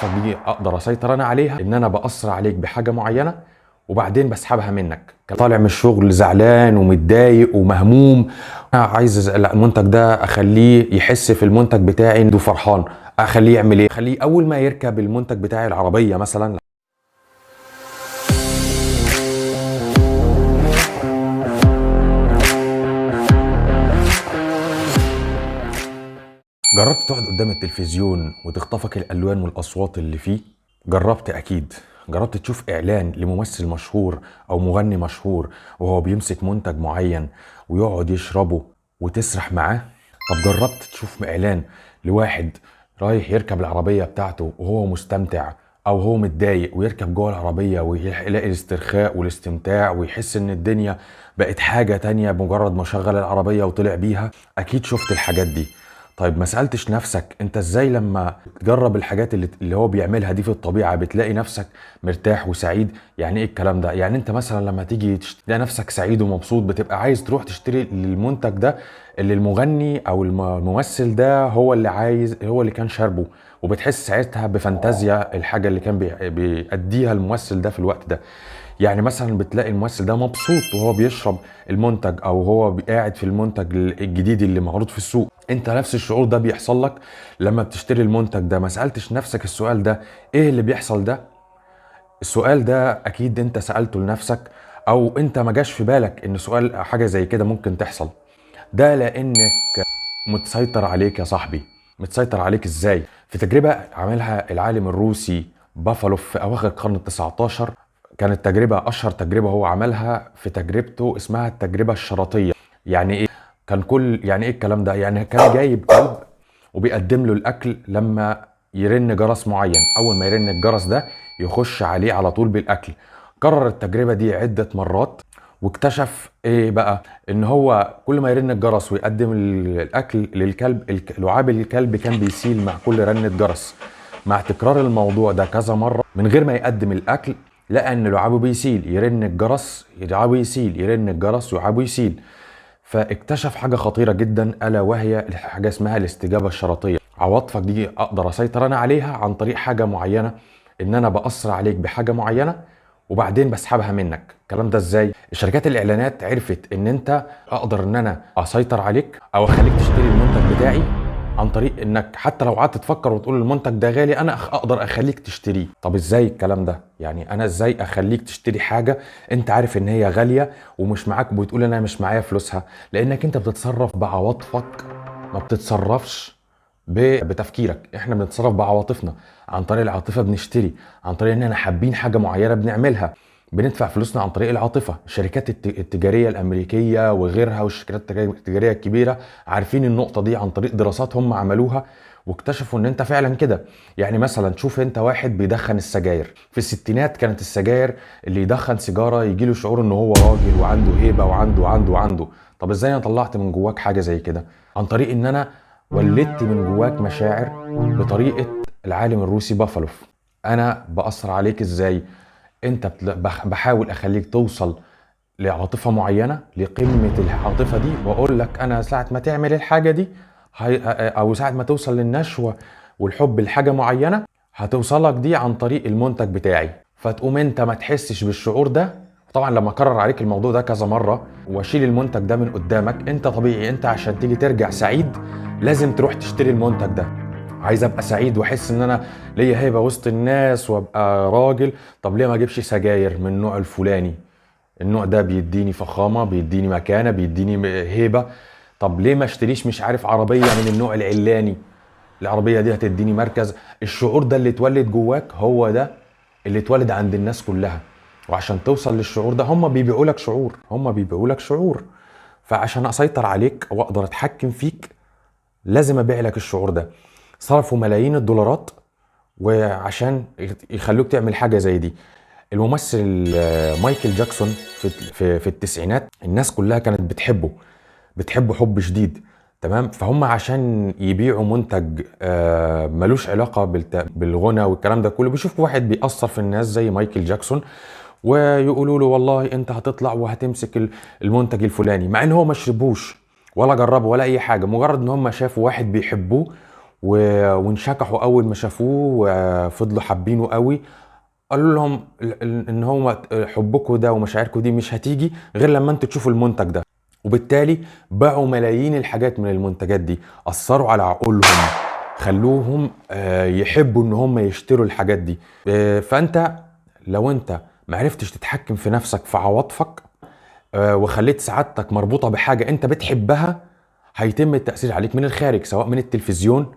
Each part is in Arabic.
عواطفك دي اقدر اسيطر انا عليها، ان انا بأثر عليك بحاجه معينه وبعدين بسحبها منك. طالع من الشغل زعلان ومتضايق ومهموم، انا عايز المنتج ده اخليه يحس في المنتج بتاعي انه فرحان. اخليه يعمل ايه؟ اخليه اول ما يركب المنتج بتاعي العربيه مثلا. جربت تقعد قدام التلفزيون وتخطفك الالوان والاصوات اللي فيه؟ جربت اكيد. جربت تشوف اعلان لممثل مشهور او مغني مشهور وهو بيمسك منتج معين ويقعد يشربه وتسرح معاه؟ طب جربت تشوف اعلان لواحد رايح يركب العربية بتاعته وهو مستمتع، او هو متضايق ويركب جوه العربية ويلاقي الاسترخاء والاستمتاع ويحس ان الدنيا بقت حاجة تانية بمجرد ما شغل العربية وطلع بيها؟ اكيد شفت الحاجات دي. طيب ما سألتش نفسك انت ازاي لما تجرب الحاجات اللي هو بيعملها دي في الطبيعة بتلاقي نفسك مرتاح وسعيد؟ يعني ايه الكلام ده؟ يعني انت مثلا لما تيجي تلاقي نفسك سعيد ومبسوط بتبقى عايز تروح تشتري المنتج ده اللي المغني او الممثل ده هو اللي عايز، هو اللي كان شاربه، وبتحس ساعتها بفانتازيا الحاجة اللي كان بيأديها الممثل ده في الوقت ده. يعني مثلا بتلاقي الممثل ده مبسوط وهو بيشرب المنتج او هو قاعد في المنتج الجديد اللي معروض في السوق. انت نفس الشعور ده بيحصل لك لما بتشتري المنتج ده. ما سألتش نفسك السؤال ده؟ ايه اللي بيحصل ده؟ السؤال ده اكيد انت سألته لنفسك، او انت ما جاش في بالك ان سؤال حاجة زي كده ممكن تحصل. ده لانك متسيطر عليك يا صاحبي. متسيطر عليك ازاي؟ في تجربة عملها العالم الروسي بافالوف في اواخر القرن ال19. كانت تجربة اشهر تجربة هو عملها في تجربته اسمها التجربة الشرطية. يعني ايه؟ يعني ايه الكلام ده؟ يعني كان جايب كلب وبيقدم له الاكل. لما يرن جرس معين، اول ما يرن الجرس ده يخش عليه على طول بالاكل. كرر التجربة دي عدة مرات واكتشف ايه بقى؟ ان هو كل ما يرن الجرس ويقدم الاكل للكلب، لعاب الكلب كان بيسيل مع كل رنة جرس. مع تكرار الموضوع ده كذا مرة من غير ما يقدم الاكل، لقى ان لعابه بيسيل. يرن الجرس لعابه يسيل، يرن الجرس لعابه يسيل. فاكتشف حاجة خطيرة جدا، ألا وهي حاجة اسمها الاستجابة الشرطية. عواطفك دي أقدر أسيطر أنا عليها عن طريق حاجة معينة، إن أنا بأثر عليك بحاجة معينة وبعدين بسحبها منك. الكلام ده ازاي؟ شركات الاعلانات عرفت ان انت اقدر ان انا اسيطر عليك او اخليك تشتري المنتج بتاعي عن طريق انك حتى لو قعدت تفكر وتقول المنتج ده غالي انا اقدر اخليك تشتريه. طب ازاي الكلام ده؟ يعني انا ازاي اخليك تشتري حاجة انت عارف ان هي غالية ومش معاك وبتقول انا مش معايا فلوسها؟ لانك انت بتتصرف بعواطفك، ما بتتصرفش بتفكيرك. احنا بنتصرف بعواطفنا. عن طريق العاطفة بنشتري، عن طريق اننا حابين حاجة معينة بنعملها، بندفع فلوسنا عن طريق العاطفة. الشركات التجارية الأمريكية وغيرها والشركات التجارية الكبيرة عارفين النقطة دي عن طريق دراسات هم عملوها واكتشفوا ان انت فعلا كده. يعني مثلا شوف انت واحد بيدخن السجاير. في الستينات كانت السجاير اللي يدخن سيجارة يجيله شعور ان هو راجل وعنده هيبة وعنده. طب ازاي انا طلعت من جواك حاجة زي كده؟ عن طريق ان انا ولدت من جواك مشاعر بطريقة العالم الروسي بافالوف. انا بأثر عليك ازاي؟ انت بحاول اخليك توصل لعاطفة معينة، لقمة العاطفة دي، واقول لك انا ساعة ما تعمل الحاجة دي او ساعة ما توصل للنشوة والحب لحاجة معينة هتوصلك دي عن طريق المنتج بتاعي. فتقوم انت ما تحسش بالشعور ده. طبعا لما اكرر عليك الموضوع ده كذا مرة واشيل المنتج ده من قدامك، انت طبيعي انت عشان تيجي ترجع سعيد لازم تروح تشتري المنتج ده. عايز ابقى سعيد واحس ان انا ليا هيبه وسط الناس وابقى راجل. طب ليه ما اجيبش سجاير من النوع الفلاني؟ النوع ده بيديني فخامه، بيديني مكانه، بيديني هيبه. طب ليه ما اشتريش مش عارف عربيه من النوع العلاني؟ العربيه دي هتديني مركز. الشعور ده اللي اتولد جواك هو ده اللي اتولد عند الناس كلها. وعشان توصل للشعور ده هم بيبيعوا لك شعور، هم بيبيعوا لك شعور. فعشان اسيطر عليك واقدر اتحكم فيك لازم ابيع لك الشعور ده. صرفوا ملايين الدولارات وعشان يخلوك تعمل حاجة زي دي. الممثل مايكل جاكسون في التسعينات الناس كلها كانت بتحبه حب شديد. تمام. فهم عشان يبيعوا منتج ملوش علاقة بالغنى والكلام ده كله، بيشوفوا واحد بيأثر في الناس زي مايكل جاكسون ويقولوا له والله انت هتطلع وهتمسك المنتج الفلاني، مع ان هو ما شربوش ولا جربه ولا اي حاجة. مجرد ان هم شافوا واحد بيحبوه وانشكحوا اول ما شافوه وفضلوا حابينه قوي. قالوا لهم ان هو حبكم ده ومشاعركم دي مش هتيجي غير لما انتوا تشوفوا المنتج ده. وبالتالي باعوا ملايين الحاجات من المنتجات دي، اثروا على عقولهم، خلوهم يحبوا ان هم يشتروا الحاجات دي. فانت لو انت معرفتش تتحكم في نفسك في عواطفك، وخليت سعادتك مربوطة بحاجة انت بتحبها، هيتم التأثير عليك من الخارج، سواء من التلفزيون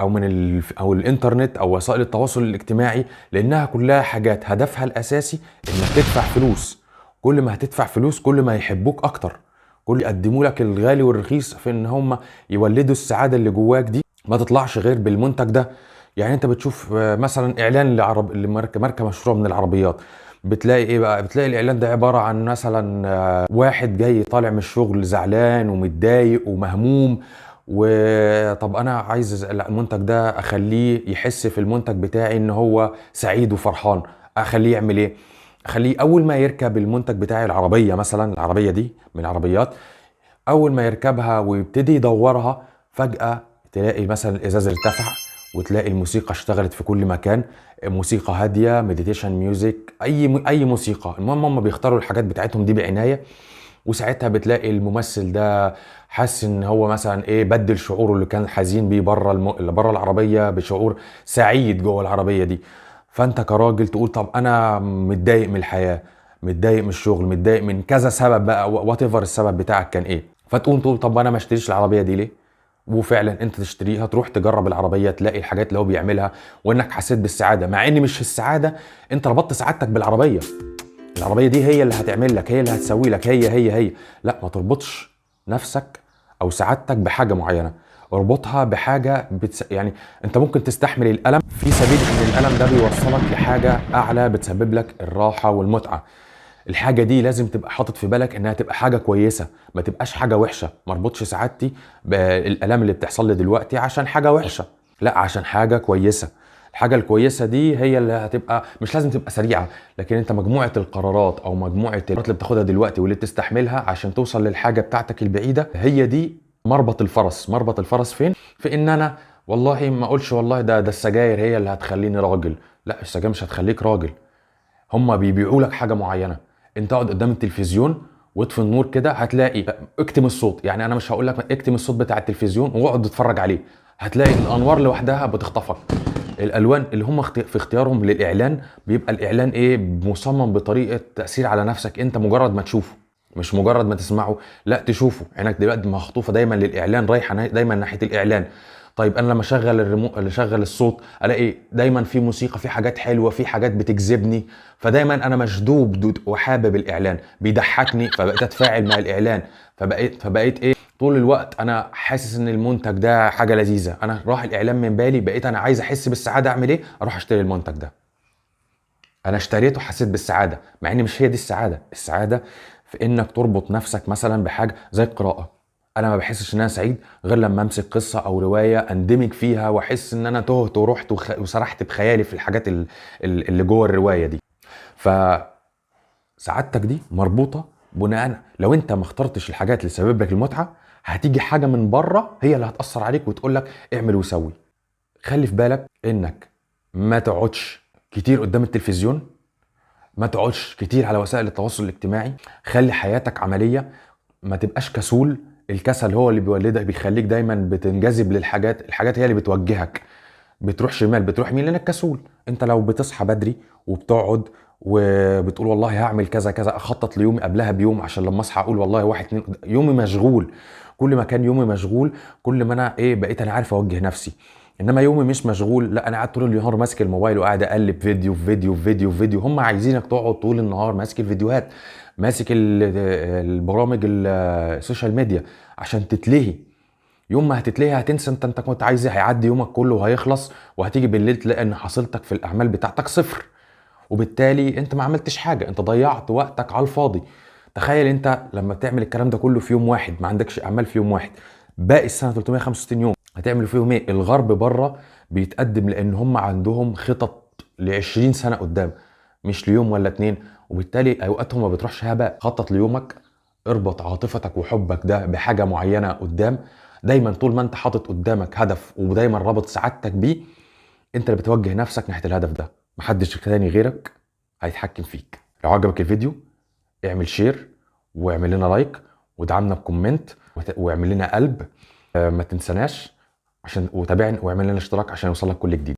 او من او الانترنت او وسائل التواصل الاجتماعي، لانها كلها حاجات هدفها الاساسي انك تدفع فلوس. كل ما هتدفع فلوس كل ما يحبوك اكتر، كل يقدموا لك الغالي والرخيص في ان هم يولدوا السعادة اللي جواك دي، ما تطلعش غير بالمنتج ده. يعني انت بتشوف مثلا اعلان لماركة مشهورة من العربيات، بتلاقي ايه بقى؟ بتلاقي الاعلان ده عبارة عن مثلا واحد جاي طالع من الشغل زعلان ومتضايق ومهموم، وطب انا عايز المنتج ده اخليه يحس في المنتج بتاعي ان هو سعيد وفرحان. اخليه يعمل ايه؟ اخليه اول ما يركب المنتج بتاعي، العربية مثلا، العربية دي من العربيات، اول ما يركبها ويبتدي يدورها، فجأة تلاقي مثلا الازاز ارتفع، وتلاقي الموسيقى اشتغلت في كل مكان، موسيقى هاديه، مديتيشن ميوزك، اي موسيقى. المهم هم بيختاروا الحاجات بتاعتهم دي بعنايه، وساعتها بتلاقي الممثل ده حاسس ان هو مثلا ايه، بدل شعوره اللي كان حزين بيه اللي بره العربيه بشعور سعيد جوه العربيه دي. فانت كراجل تقول طب انا متضايق من الحياه، متضايق من الشغل، متضايق من كذا سبب بقى، وات ايفر السبب بتاعك كان ايه، فتقوم تقول طب انا ما اشتريش العربيه دي ليه؟ وفعلا انت تشتريها، تروح تجرب العربيه، تلاقي الحاجات اللي هو بيعملها، وانك حسيت بالسعاده، مع ان مش السعاده، انت ربطت سعادتك بالعربيه. العربيه دي هي اللي هتعمل لك، هي اللي هتسوي لك، هي. لا، ما تربطش نفسك او سعادتك بحاجه معينه، اربطها بحاجه يعني انت ممكن تستحمل الالم في سبيل ان الالم ده بيوصلك لحاجه اعلى بتسبب لك الراحه والمتعه. الحاجه دي لازم تبقى حاطط في بالك انها تبقى حاجه كويسه، ما تبقاش حاجه وحشه. ما اربطش سعادتي بالالام اللي بتحصل لي دلوقتي عشان حاجه وحشه، لا، عشان حاجه كويسه. الحاجه الكويسه دي هي اللي هتبقى، مش لازم تبقى سريعه، لكن انت مجموعه القرارات او مجموعه القرارات اللي بتاخدها دلوقتي واللي بتستحملها عشان توصل للحاجه بتاعتك البعيده، هي دي مربط الفرس. مربط الفرس فين؟ في ان انا والله ما اقولش والله ده السجاير هي اللي هتخليني راجل. لا، السجاير مش هتخليك راجل. هما بيبيعوا لك حاجه معينه، انت اقعد قدام التلفزيون واطفي النور كده، هتلاقي، اكتم الصوت، يعني انا مش هقول لك اكتم الصوت بتاع التلفزيون واقعد اتفرج عليه، هتلاقي الانوار لوحدها بتخطفك. الالوان اللي هم في اختيارهم للاعلان، بيبقى الاعلان ايه، مصمم بطريقه تاثير على نفسك انت مجرد ما تشوفه، مش مجرد ما تسمعه، لا تشوفه. عينك دلوقتي مخطوفه دايما للاعلان، رايحه دايما ناحيه الاعلان. طيب انا لما اشغل اللي شغل الصوت، الاقي دايما في موسيقى، في حاجات حلوه، في حاجات بتجذبني، فدايما انا مشدود وحابب الاعلان، بيضحكني فبقيت اتفاعل مع الاعلان، فبقيت ايه، طول الوقت انا حاسس ان المنتج ده حاجه لذيذه، انا راح الاعلان من بالي، بقيت انا عايز احس بالسعاده، اعمل ايه؟ اروح اشتري المنتج ده. انا اشتريته حسيت بالسعاده، مع ان مش هي دي السعاده. السعاده في انك تربط نفسك مثلا بحاجه زي القراءه. انا ما بحسش ان انا سعيد غير لما امسك قصه او روايه اندمج فيها، واحس ان انا تهت ورحت وسرحت بخيالي في الحاجات اللي جوه الروايه دي. فسعادتك دي مربوطه بناء، لو انت ما اخترتش الحاجات اللي تسبب لك المتعه، هتيجي حاجه من بره هي اللي هتاثر عليك وتقول لك اعمل وسوي. خلي في بالك انك ما تقعدش كتير قدام التلفزيون، ما تقعدش كتير على وسائل التواصل الاجتماعي، خلي حياتك عملية، ما تبقاش كسول. الكسل هو اللي بيولدك، بيخليك دايما بتنجذب للحاجات، الحاجات هي اللي بتوجهك، بتروح شمال بتروح يمين لانك كسول. انت لو بتصحى بدري وبتقعد وبتقول والله هعمل كذا كذا، اخطط ليومي قبلها بيوم عشان لما اصحى اقول والله واحد اتنين، يومي مشغول. كل ما كان يومي مشغول، كل ما انا ايه، بقيت انا عارف اوجه نفسي. انما يومي مش مشغول، لا، انا قاعد طول النهار ماسك الموبايل وقاعد اقلب فيديو في فيديو في فيديو في فيديو. هم عايزينك تقعد طول النهار ماسك الفيديوهات، ماسك البرامج السوشيال ميديا عشان تتلهي. يوم ما هتتلهي هتنسى انت كنت عايز ايه، هيعدي يومك كله وهيخلص، وهتيجي بالليل تلاقي ان حصيلتك في الاعمال بتاعتك صفر، وبالتالي انت ما عملتش حاجه، انت ضيعت وقتك على الفاضي. تخيل انت لما تعمل الكلام ده كله في يوم واحد، ما عندكش اعمال في يوم واحد، باقي السنه 365 يوم هتعمل فيهم ايه؟ الغرب بره بيتقدم لان هم عندهم خطط ل 20 سنه قدام، مش ليوم ولا اتنين، وبالتالي اوقاتهم ما بتروحش هباء. خطط ليومك، اربط عاطفتك وحبك ده بحاجه معينه قدام، دايما طول ما انت حاطط قدامك هدف ودايما رابط سعادتك بيه، انت اللي بتوجه نفسك ناحيه الهدف ده، محدش تاني غيرك هيتحكم فيك. لو عجبك الفيديو اعمل شير واعمل لنا لايك ودعمنا بكومنت واعمل لنا قلب، ما تنسناش عشان وتابعني واعمل لنا اشتراك عشان يوصلك كل جديد.